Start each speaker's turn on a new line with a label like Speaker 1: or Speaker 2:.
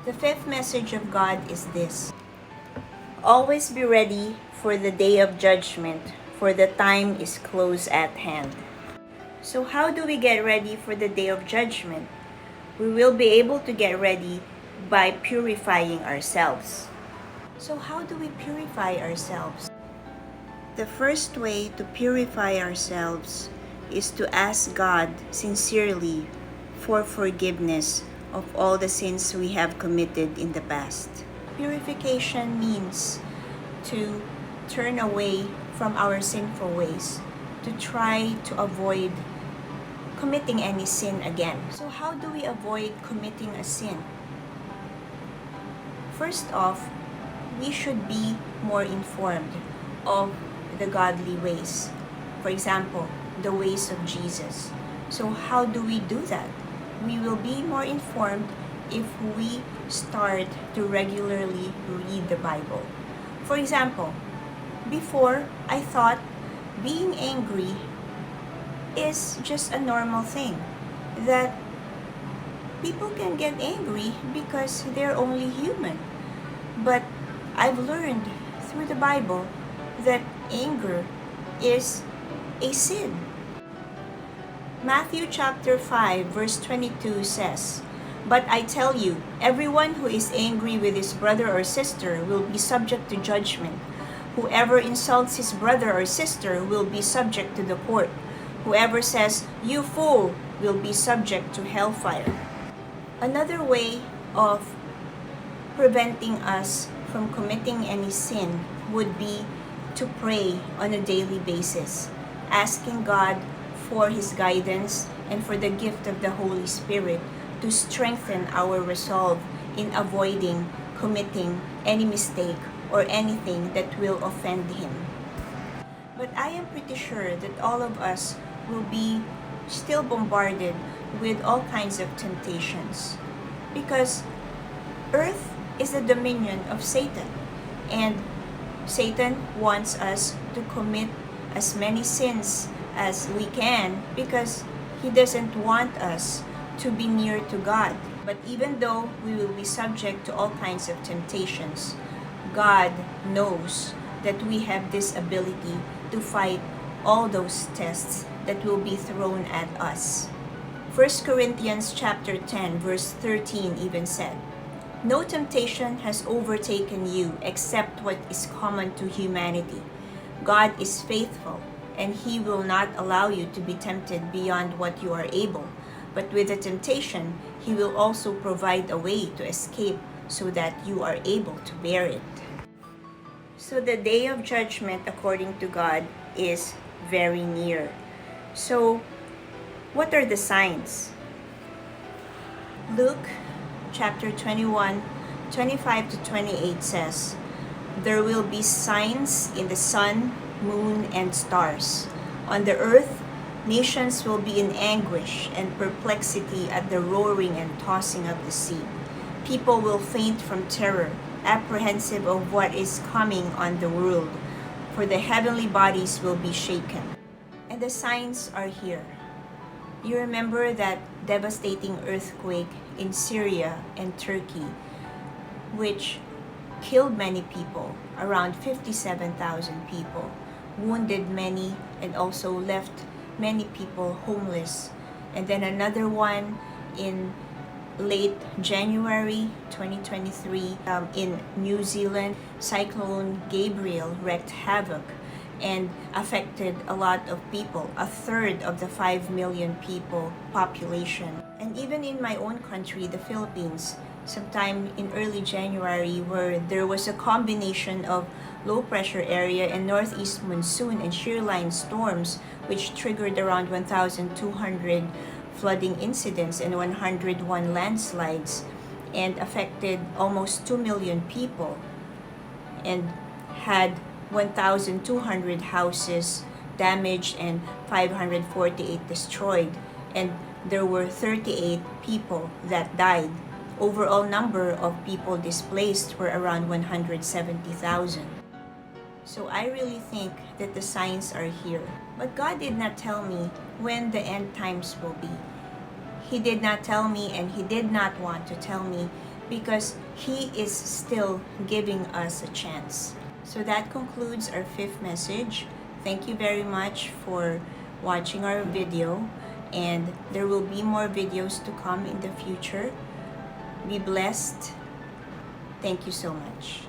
Speaker 1: The fifth message of God is this: always be ready for the day of judgment, for the time is close at hand. So how do we get ready for the day of judgment? We will be able to get ready by purifying ourselves. So how do we purify ourselves? The first way to purify ourselves is to ask God sincerely for forgiveness of all the sins we have committed in the past. Purification means to turn away from our sinful ways, to try to avoid committing any sin again. So how do we avoid committing a sin? First off, we should be more informed of the godly ways. For example, the ways of Jesus. So how do we do that? We will be more informed if we start to regularly read the Bible. For example, before I thought being angry is just a normal thing, that people can get angry because they're only human. But I've learned through the Bible that anger is a sin. Matthew chapter 5 verse 22 says, "But I tell you, everyone who is angry with his brother or sister will be subject to judgment. Whoever insults his brother or sister will be subject to the court. Whoever says, 'You fool,' will be subject to hellfire." Another way of preventing us from committing any sin would be to pray on a daily basis, asking God for His guidance and for the gift of the Holy Spirit to strengthen our resolve in avoiding committing any mistake or anything that will offend Him. But I am pretty sure that all of us will be still bombarded with all kinds of temptations, because earth is the dominion of Satan, and Satan wants us to commit as many sins as we can because he doesn't want us to be near to God. But even though we will be subject to all kinds of temptations, God knows that we have this ability to fight all those tests that will be thrown at us. 1 Corinthians chapter 10 verse 13 even said, "No temptation has overtaken you except what is common to humanity. God is faithful, and He will not allow you to be tempted beyond what you are able. But with the temptation, He will also provide a way to escape so that you are able to bear it." So the day of judgment, according to God, is very near. So what are the signs? Luke chapter 21, 25 to 28 says, "There will be signs in the sun, moon, and stars. On the earth, nations will be in anguish and perplexity at the roaring and tossing of the sea. People will faint from terror, apprehensive of what is coming on the world, for the heavenly bodies will be shaken." And the signs are here. You remember that devastating earthquake in Syria and Turkey, which killed many people, around 57,000 people, wounded many, and also left many people homeless. And then another one in late January 2023 in New Zealand. Cyclone Gabriel wreaked havoc and affected a lot of people, a third of the 5 million people population. And even in my own country, the Philippines, sometime in early January, where there was a combination of low pressure area and northeast monsoon and shearline storms, which triggered around 1,200 flooding incidents and 101 landslides, and affected almost 2 million people, and had 1,200 houses damaged and 548 destroyed, and there were 38 people that died. Overall number of people displaced were around 170,000. So I really think that the signs are here. But God did not tell me when the end times will be. He did not tell me, and He did not want to tell me because He is still giving us a chance. So that concludes our fifth message. Thank you very much for watching our video, and there will be more videos to come in the future. Be blessed. Thank you so much.